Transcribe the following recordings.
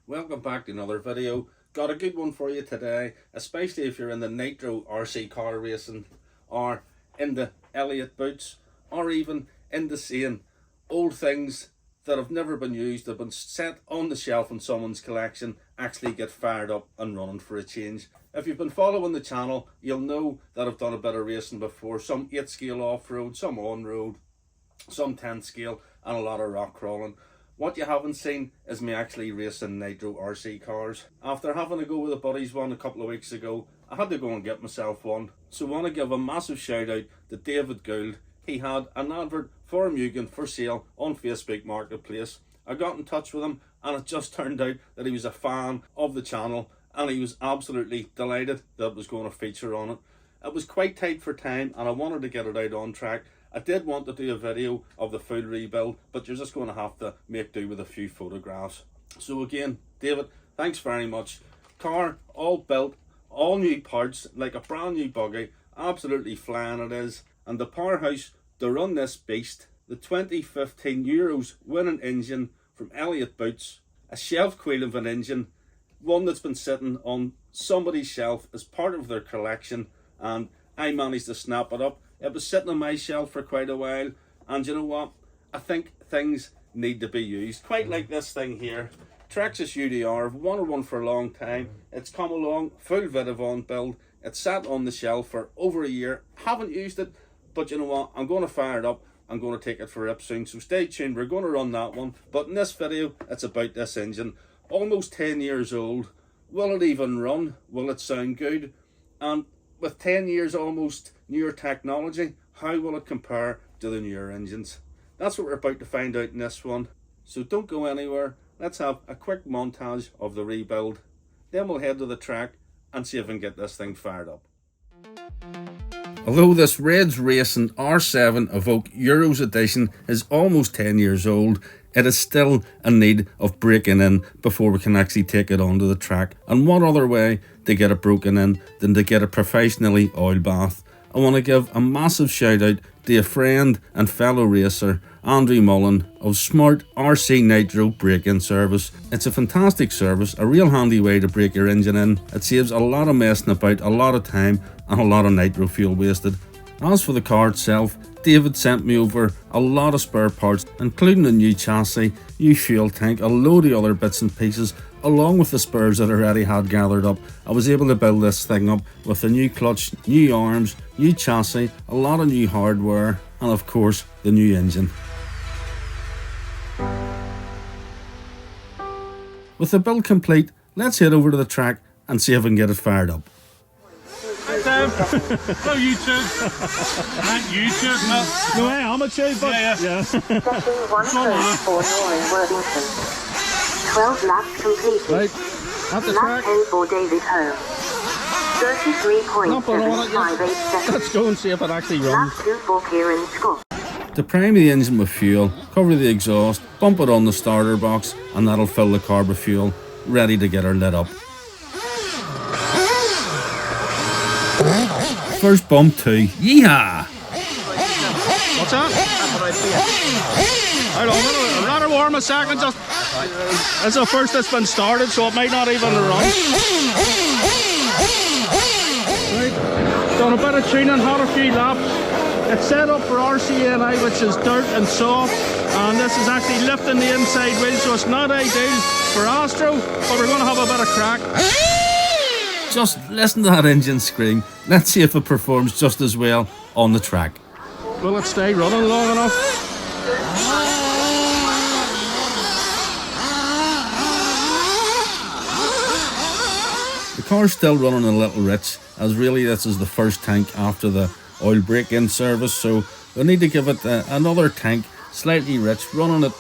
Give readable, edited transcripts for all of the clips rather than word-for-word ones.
Welcome back to another video. Got a good one for you today, especially if you're in the Nitro RC car racing or in the Elliott Boots or even in the seeing old things that have never been used, have been set on the shelf in someone's collection, actually get fired up and running for a change. If you've been following the channel, you'll know that I've done a bit of racing before, some 8 scale off-road, some on-road, some 10 scale and a lot of rock crawling. What you haven't seen is me actually racing Nitro RC cars. After having a go with a Buggies one a couple of weeks ago, I had to go and get myself one. So I want to give a massive shout out to David Gould. He had an advert for a Mugen for sale on Facebook Marketplace. I got in touch with him and it just turned out that he was a fan of the channel and he was absolutely delighted that it was going to feature on it. It was quite tight for time and I wanted to get it out on track. I did want to do a video of the full rebuild, but you're just going to have to make do with a few photographs. So again, David, thanks very much. Car all built, all new parts, like a brand new buggy, absolutely flying it is. And the powerhouse to run this beast, the 2015 Euros winning engine from Elliott Boots, a shelf queen of an engine, one that's been sitting on somebody's shelf as part of their collection, and I managed to snap it up. It was sitting on my shelf for quite a while, and you know what? I think things need to be used. Quite like this thing here. Trexus UDR, I've wanted one for a long time. It's come along, full Vidavon build. It's sat on the shelf for over a year. Haven't used it, but you know what? I'm going to fire it up. I'm going to take it for a rip soon, so stay tuned. We're going to run that one. But in this video, it's about this engine. Almost 10 years old. Will it even run? Will it sound good? And with 10 years almost newer technology, how will it compare to the newer engines? That's what we're about to find out in this one. So don't go anywhere. Let's have a quick montage of the rebuild. Then we'll head to the track and see if we can get this thing fired up. Although this Reds Racing R7 Evoke Euros edition is almost 10 years old, it is still in need of breaking in before we can actually take it onto the track. And what other way to get it broken in than to get a professionally oil bath? I want to give a massive shout out to a friend and fellow racer, Andrew Mullen of Smart RC Nitro break-in service. It's a fantastic service, a real handy way to break your engine in. It saves a lot of messing about, a lot of time and a lot of nitro fuel wasted. As for the car itself, David sent me over a lot of spare parts, including a new chassis, new fuel tank, a load of other bits and pieces, along with the spares that I already had gathered up. I was able to build this thing up with a new clutch, new arms, new chassis, a lot of new hardware, and of course, the new engine. With the build complete, let's head over to the track and see if we can get it fired up. Hello YouTube. Not YouTube. No, I am a tube, but yeah. Session 134 Norman Worthington. 12 laps completed. right at the Lap track. 10 for David Home. Not on it yet. 33.758 seconds. Let's go and see if it actually Lap runs. 2 for Kieran Scott. To prime the engine with fuel, cover the exhaust, bump it on the starter box, and that'll fill the car with fuel, ready to get her lit up. First bump 2, yeehaw! What's that? Hold on, I'd rather warm a second. Just it's the first that's been started, so it might not even run. Right, done a bit of tuning, had a few laps. It's set up for RCNI, which is dirt and soft, and this is actually lifting the inside wheel, so it's not ideal for Astro, but we're going to have a bit of crack. Just listen to that engine scream. Let's see if it performs just as well on the track. Will it stay running long enough? The car's still running a little rich, as really this is the first tank after the oil break-in service, so we'll need to give it another tank, slightly rich, running at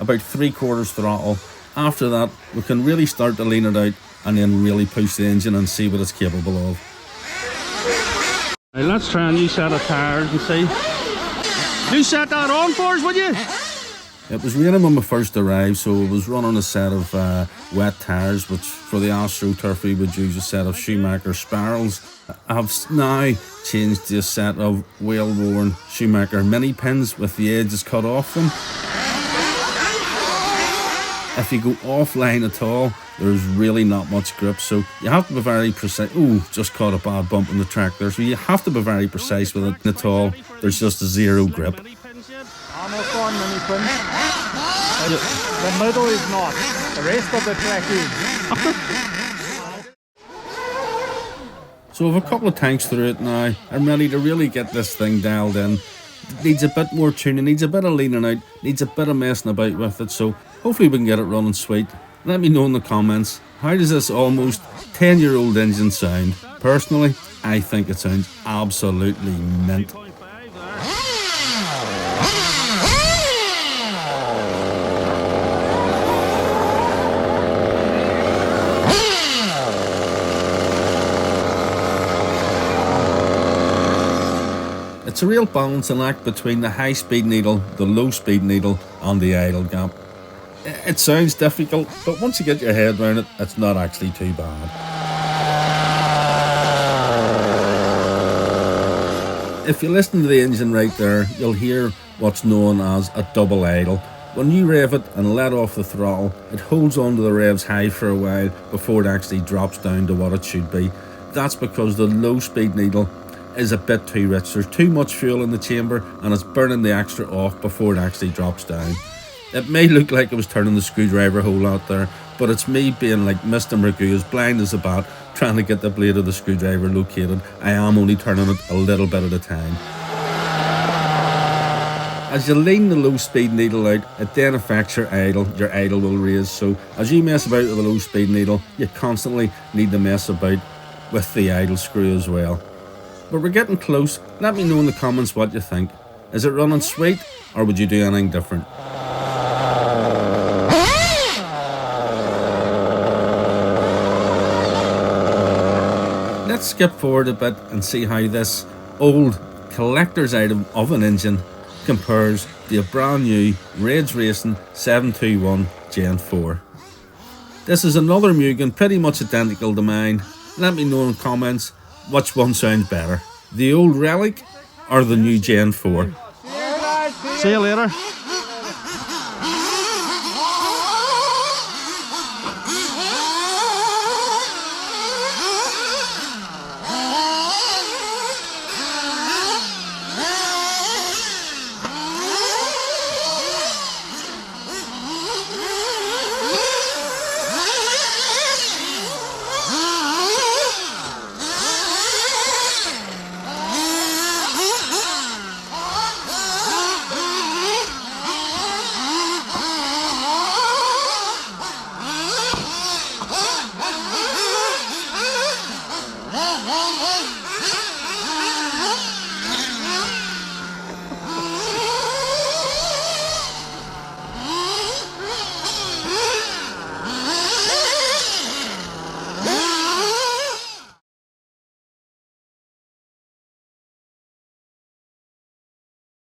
about 3/4 throttle. After that, we can really start to lean it out and then really push the engine and see what it's capable of. Right, let's try a new set of tyres and see. You set that on for us, would you? It was raining when we first arrived, so it was running a set of wet tyres, which for the AstroTurf we would use a set of Schumacher Spirals. I have now changed to a set of well-worn Schumacher mini pins with the edges cut off them. if you go offline at all, there's really not much grip, so you have to be very precise. Oh, just caught a bad bump in the track there, so you have to be very precise with it at all. There's just zero grip. Almost on many pins. The middle is not. The rest of the track is. So I've a couple of tanks through it now. I'm ready to really get this thing dialed in. It needs a bit more tuning, needs a bit of leaning out, needs a bit of messing about with it, so hopefully we can get it running sweet. Let me know in the comments, how does this almost 10-year-old engine sound? Personally, I think it sounds absolutely mint. It's a real balancing act between the high speed needle, the low speed needle and the idle gap. It sounds difficult, but once you get your head around it, it's not actually too bad. If you listen to the engine right there, you'll hear what's known as a double idle. When you rev it and let off the throttle, it holds onto the revs high for a while before it actually drops down to what it should be. That's because the low speed needle is a bit too rich. There's too much fuel in the chamber and it's burning the extra off before it actually drops down. It may look like I was turning the screwdriver hole out there, but it's me being like Mr. Magoo, as blind as a bat, trying to get the blade of the screwdriver located. I am only turning it a little bit at a time. As you lean the low speed needle out, it then affects your idle will raise. So as you mess about with the low speed needle, you constantly need to mess about with the idle screw as well. But we're getting close. Let me know in the comments what you think. Is it running sweet, or would you do anything different? Let's skip forward a bit and see how this old collector's item of an engine compares to a brand new Rage Racing 721 Gen 4. This is another Mugen, pretty much identical to mine. Let me know in the comments which one sounds better, the old Relic or the new Gen 4. See you later.